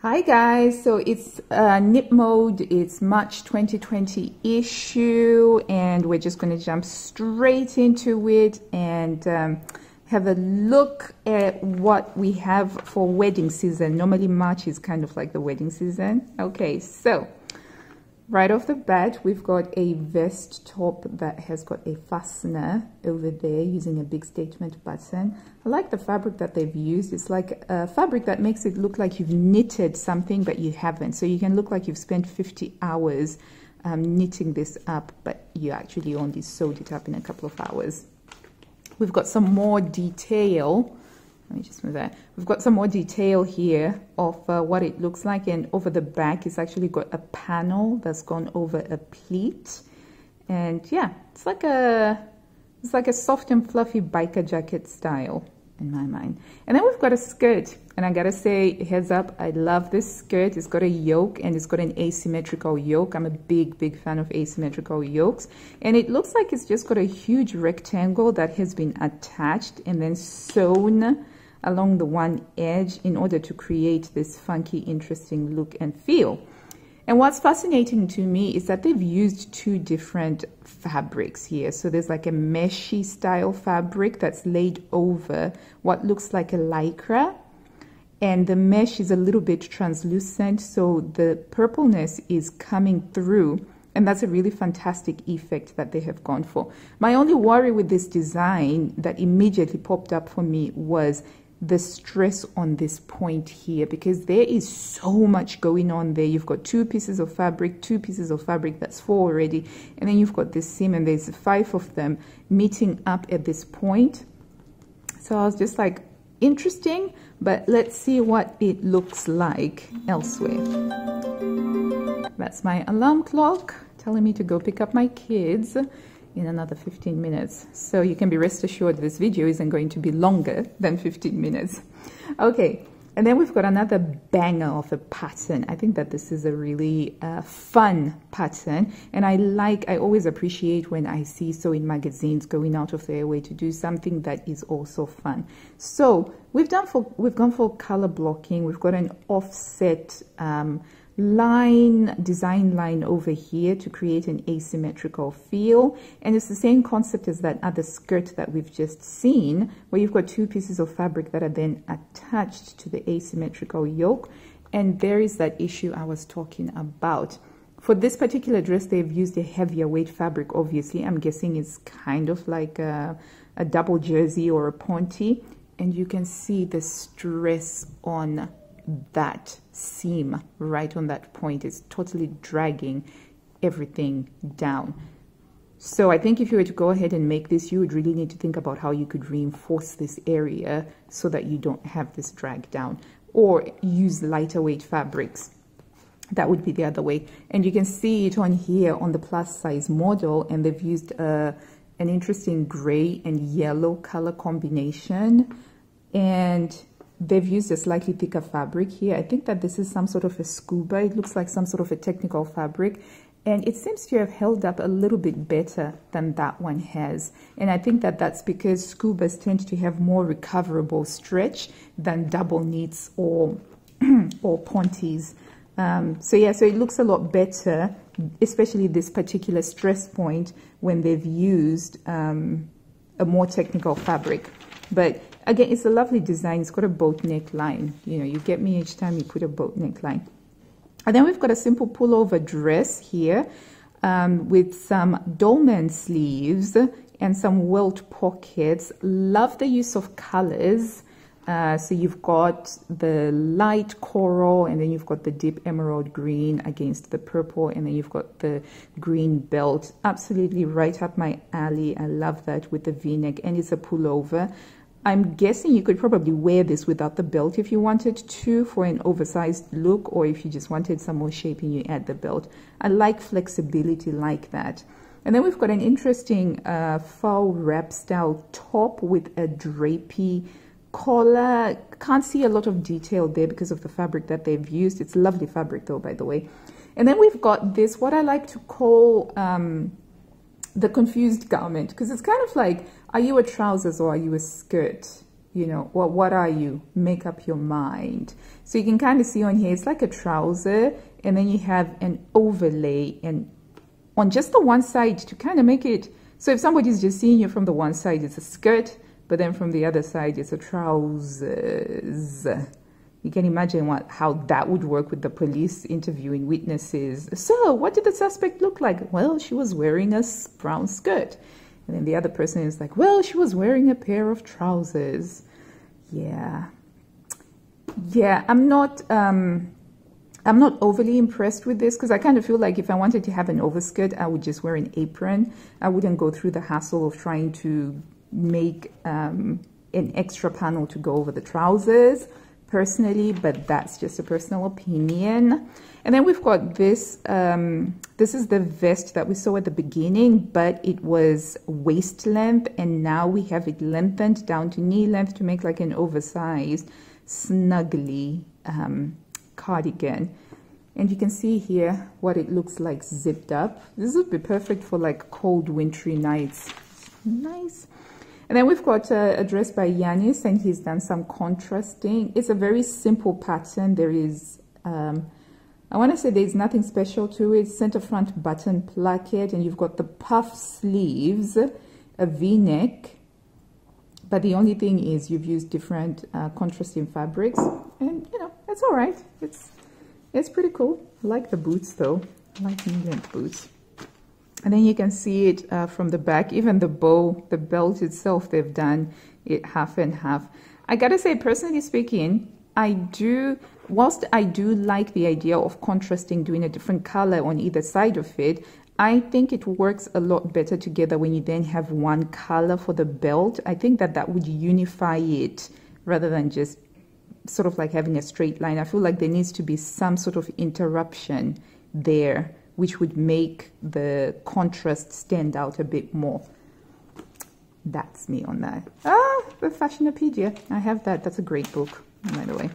Hi guys, so it's Knipmode, it's March 2020 issue, and we're just going to jump straight into it and have a look at what we have for wedding season. Normally March is kind of like the wedding season. Okay, so right off the bat, we've got a vest top that has got a fastener over there using a big statement button. I like the fabric that they've used. It's like a fabric that makes it look like you've knitted something, but you haven't. So you can look like you've spent 50 hours knitting this up, but you actually only sewed it up in a couple of hours. We've got some more detail. Let me just move that. We've got some more detail here of what it looks like, and over the back it's actually got a panel that's gone over a pleat, and yeah, it's like a soft and fluffy biker jacket style in my mind. And then we've got a skirt, and I gotta say, heads up, I love this skirt. It's got a yoke and it's got an asymmetrical yoke. I'm a big fan of asymmetrical yokes, and it looks like it's just got a huge rectangle that has been attached and then sewn along the one edge in order to create this funky, interesting look and feel. And what's fascinating to me is that they've used two different fabrics here. So there's like a meshy style fabric that's laid over what looks like a lycra, and the mesh is a little bit translucent, so the purpleness is coming through, and that's a really fantastic effect that they have gone for. My only worry with this design that immediately popped up for me was the stress on this point here, because there is so much going on there. You've got two pieces of fabric that's 4 already, and then you've got this seam, and there's 5 of them meeting up at this point. So I was just like, interesting, but let's see what it looks like elsewhere. That's my alarm clock telling me to go pick up my kids in another 15 minutes. So you can be rest assured this video isn't going to be longer than 15 minutes. Okay, and then we've got another banger of a pattern. I think that this is a really fun pattern, and I always appreciate when I see sewing magazines going out of their way to do something that is also fun. So we've gone for color blocking. We've got an offset design line over here to create an asymmetrical feel, and it's the same concept as that other skirt that we've just seen, where you've got two pieces of fabric that are then attached to the asymmetrical yoke, and there is that issue I was talking about. For this particular dress, they've used a heavier weight fabric. Obviously, I'm guessing it's kind of like a double jersey or a ponte, and you can see the stress on that seam right on that point. Is totally dragging everything down. So I think if you were to go ahead and make this, you would really need to think about how you could reinforce this area so that you don't have this drag down, or use lighter weight fabrics. That would be the other way. And you can see it on here on the plus size model, and they've used an interesting gray and yellow color combination, and they've used a slightly thicker fabric here. I think that this is some sort of a scuba. It looks like some sort of a technical fabric, and it seems to have held up a little bit better than that one has. And I think that that's because scubas tend to have more recoverable stretch than double knits or or pontes. So yeah, so it looks a lot better, especially this particular stress point when they've used a more technical fabric. But again, it's a lovely design. It's got a boat neckline. You know, you get me each time you put a boat neckline. And then we've got a simple pullover dress here with some dolman sleeves and some welt pockets. Love the use of colors. So you've got the light coral, and then you've got the deep emerald green against the purple, and then you've got the green belt. Absolutely right up my alley. I love that with the v-neck, and it's a pullover. I'm guessing you could probably wear this without the belt if you wanted to for an oversized look, or if you just wanted some more shaping, you add the belt. I like flexibility like that. And then we've got an interesting faux wrap style top with a drapey collar. Can't see a lot of detail there because of the fabric that they've used. It's lovely fabric though, by the way. And then we've got this, what I like to call the confused garment, because it's kind of like, are you a trousers or are you a skirt? You know, what are you? Make up your mind. So you can kind of see on here, it's like a trouser, and then you have an overlay and on just the one side to kind of make it, so if somebody's just seeing you from the one side, it's a skirt, but then from the other side, it's a trousers. You can imagine how that would work with the police interviewing witnesses. So what did the suspect look like? Well, she was wearing a brown skirt. And then the other person is like, well, she was wearing a pair of trousers. Yeah. Yeah, I'm not overly impressed with this because I kind of feel like if I wanted to have an overskirt, I would just wear an apron. I wouldn't go through the hassle of trying to make an extra panel to go over the trousers personally, but that's just a personal opinion. And then we've got this, this is the vest that we saw at the beginning, but it was waist length, and now we have it lengthened down to knee length to make like an oversized, snuggly cardigan. And you can see here what it looks like zipped up. This would be perfect for like cold wintry nights. Nice. And then we've got a dress by Yanis, and he's done some contrasting. It's a very simple pattern. There is, I want to say there's nothing special to it. Center front button placket, and you've got the puff sleeves, a V-neck. But the only thing is you've used different contrasting fabrics, and you know, it's all right. It's pretty cool. I like the boots though. I like knee-length boots. And then you can see it from the back, even the bow, the belt itself, they've done it half and half. I gotta say, personally speaking, whilst I do like the idea of contrasting, doing a different color on either side of it, I think it works a lot better together when you then have one color for the belt. I think that would unify it rather than just sort of like having a straight line. I feel like there needs to be some sort of interruption there, which would make the contrast stand out a bit more. That's me on that. Ah, the Fashionopedia. I have that. That's a great book, by the way.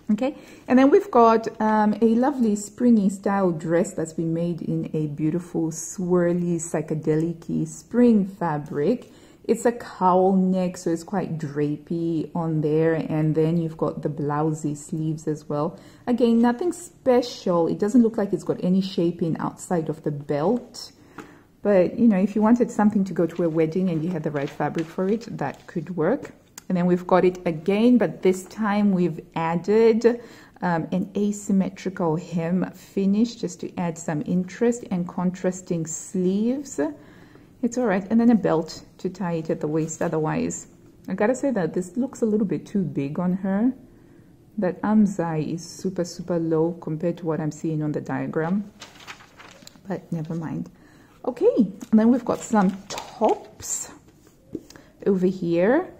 Okay, and then we've got a lovely springy style dress that's been made in a beautiful swirly, psychedelic-y spring fabric. It's a cowl neck, so it's quite drapey on there. And then you've got the blousey sleeves as well. Again, nothing special. It doesn't look like it's got any shaping outside of the belt. But, you know, if you wanted something to go to a wedding and you had the right fabric for it, that could work. And then we've got it again, but this time we've added an asymmetrical hem finish just to add some interest, and contrasting sleeves. It's all right. And then a belt to tie it at the waist. Otherwise, I gotta say that this looks a little bit too big on her. That armscye is super, super low compared to what I'm seeing on the diagram. But never mind. Okay, and then we've got some tops over here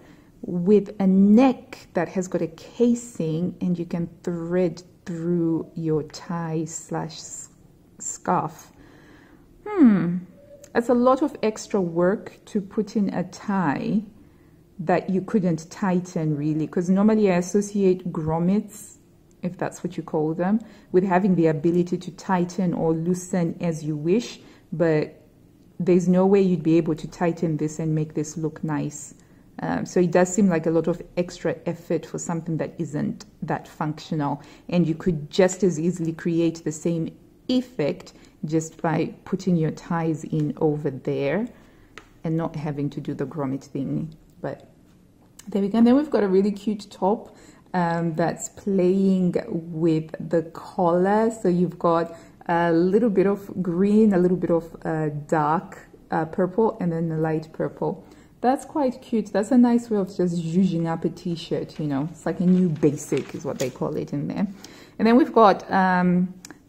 with a neck that has got a casing, and you can thread through your tie slash scarf. It's a lot of extra work to put in a tie that you couldn't tighten really, because normally I associate grommets, if that's what you call them, with having the ability to tighten or loosen as you wish, but there's no way you'd be able to tighten this and make this look nice. So it does seem like a lot of extra effort for something that isn't that functional, and you could just as easily create the same effect just by putting your ties in over there and not having to do the grommet thing. But there we go. And then we've got a really cute top that's playing with the collar. So you've got a little bit of green, a little bit of dark purple, and then the light purple. That's quite cute. That's a nice way of just zhuzhing up a t-shirt, you know. It's like a new basic is what they call it in there. And then we've got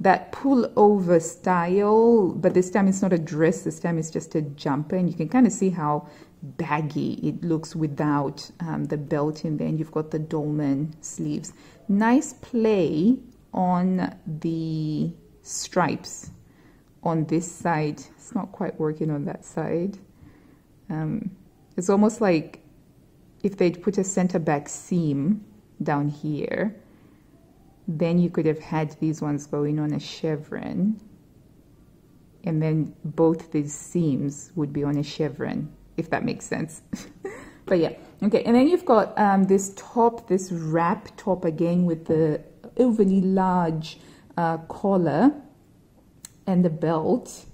that pullover style, but this time it's not a dress. This time it's just a jumper, and you can kind of see how baggy it looks without the belt in there. And you've got the dolman sleeves. Nice play on the stripes on this side. It's not quite working on that side. It's almost like if they'd put a center back seam down here, then you could have had these ones going on a chevron, and then both these seams would be on a chevron, if that makes sense. But yeah, okay. And then you've got this top, this wrap top again with the overly large collar and the belt.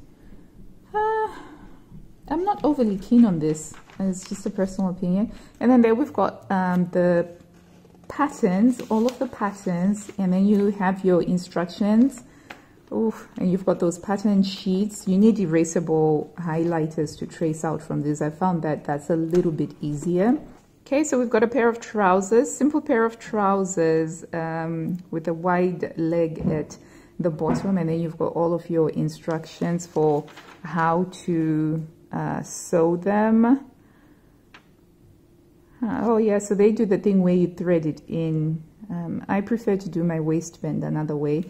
I'm not overly keen on this. It's just a personal opinion. And then there we've got the patterns, all of the patterns, and then you have your instructions. Oof, and you've got those pattern sheets. You need erasable highlighters to trace out from this. I found that that's a little bit easier. Okay, so we've got a pair of trousers, simple pair of trousers with a wide leg at the bottom, and then you've got all of your instructions for how to sew them. Oh yeah, so they do the thing where you thread it in. I prefer to do my waistband another way,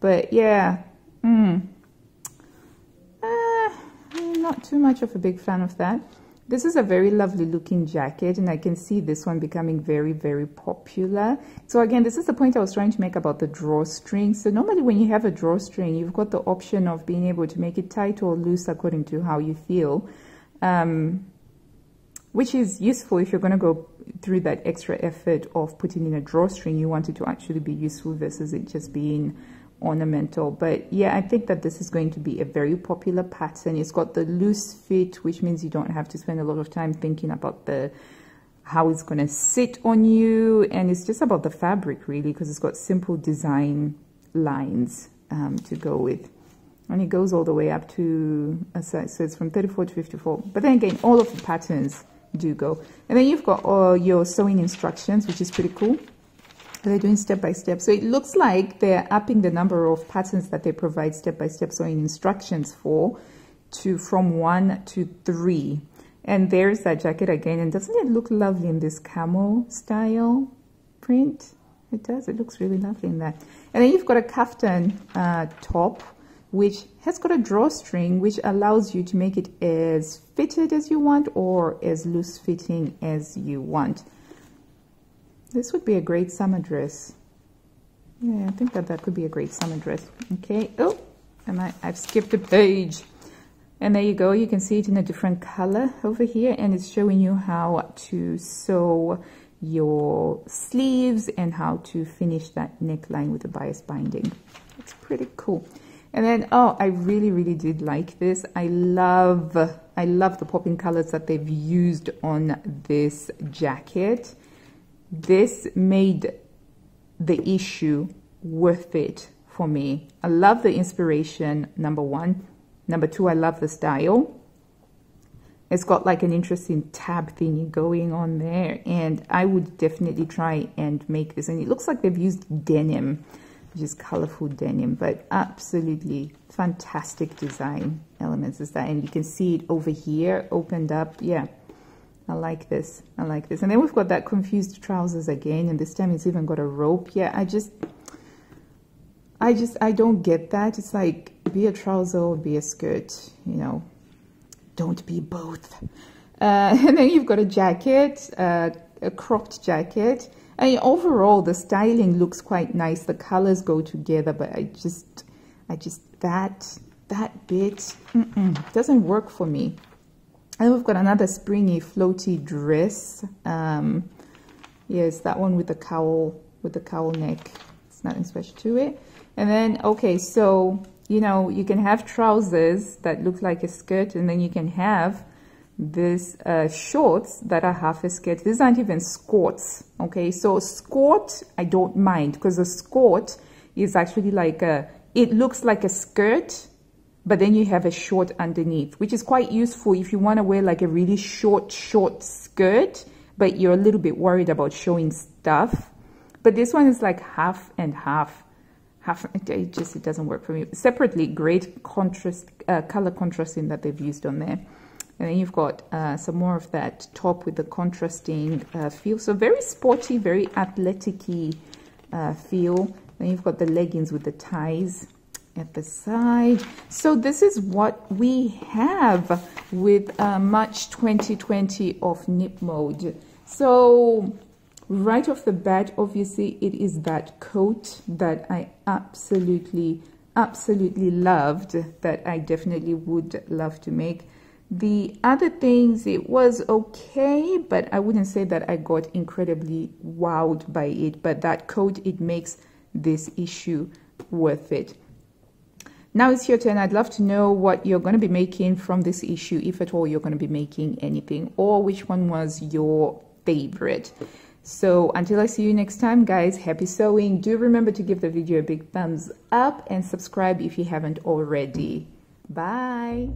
but yeah, I'm not too much of a big fan of that. This is a very lovely looking jacket, and I can see this one becoming very, very popular. So again, this is the point I was trying to make about the drawstring. So normally when you have a drawstring, you've got the option of being able to make it tight or loose according to how you feel, which is useful if you're going to go through that extra effort of putting in a drawstring. You want it to actually be useful versus it just being ornamental. But yeah, I think that this is going to be a very popular pattern. It's got the loose fit, which means you don't have to spend a lot of time thinking about how it's going to sit on you, and it's just about the fabric really, because it's got simple design lines to go with, and it goes all the way up to so it's from 34 to 54. But then again, all of the patterns do go. And then you've got all your sewing instructions, which is pretty cool. They're doing step by step, so it looks like they're upping the number of patterns that they provide step by step sewing instructions for from 1 to 3. And there's that jacket again, and doesn't it look lovely in this camel style print? It does. It looks really lovely in that. And then you've got a kaftan top, which has got a drawstring, which allows you to make it as fitted as you want or as loose fitting as you want. This would be a great summer dress. Yeah, I think that could be a great summer dress. Okay. Oh, and I've skipped a page. And there you go. You can see it in a different color over here, and it's showing you how to sew your sleeves and how to finish that neckline with a bias binding. It's pretty cool. And then, oh, I really, really did like this. I love the popping colors that they've used on this jacket. This made the issue worth it for me. I love the inspiration, number one. Number two, I love the style. It's got like an interesting tab thingy going on there, and I would definitely try and make this. And it looks like they've used denim, which is colorful denim, but absolutely fantastic design elements is that. And you can see it over here opened up. Yeah, I like this. I like this. And then we've got that confused trousers again, and this time it's even got a rope. Yeah, I don't get that. It's like, be a trouser or be a skirt, you know, don't be both. And then you've got a jacket, a cropped jacket. I mean, overall the styling looks quite nice. The colors go together, but I just that bit doesn't work for me. And we've got another springy floaty dress. Yes, that one with the cowl neck. It's nothing special to it. And then, okay, so, you know, you can have trousers that look like a skirt, and then you can have this shorts that are half a skirt. These aren't even skirts, okay? So skirt, I don't mind, because a skirt is actually like it looks like a skirt, but then you have a short underneath, which is quite useful if you want to wear like a really short skirt, but you're a little bit worried about showing stuff. But this one is like half and half. It doesn't work for me. Separately, great contrast, color contrasting that they've used on there. And then you've got some more of that top with the contrasting feel. So very sporty, very athletic-y feel. Then you've got the leggings with the ties at the side. So this is what we have with March 2020 of Knipmode. So right off the bat, obviously, it is that coat that I absolutely loved, that I definitely would love to make. The other things, it was okay, but I wouldn't say that I got incredibly wowed by it. But that coat, it makes this issue worth it. Now it's your turn. I'd love to know what you're going to be making from this issue, if at all you're going to be making anything, or which one was your favorite. So until I see you next time, guys, happy sewing. Do remember to give the video a big thumbs up and subscribe if you haven't already. Bye.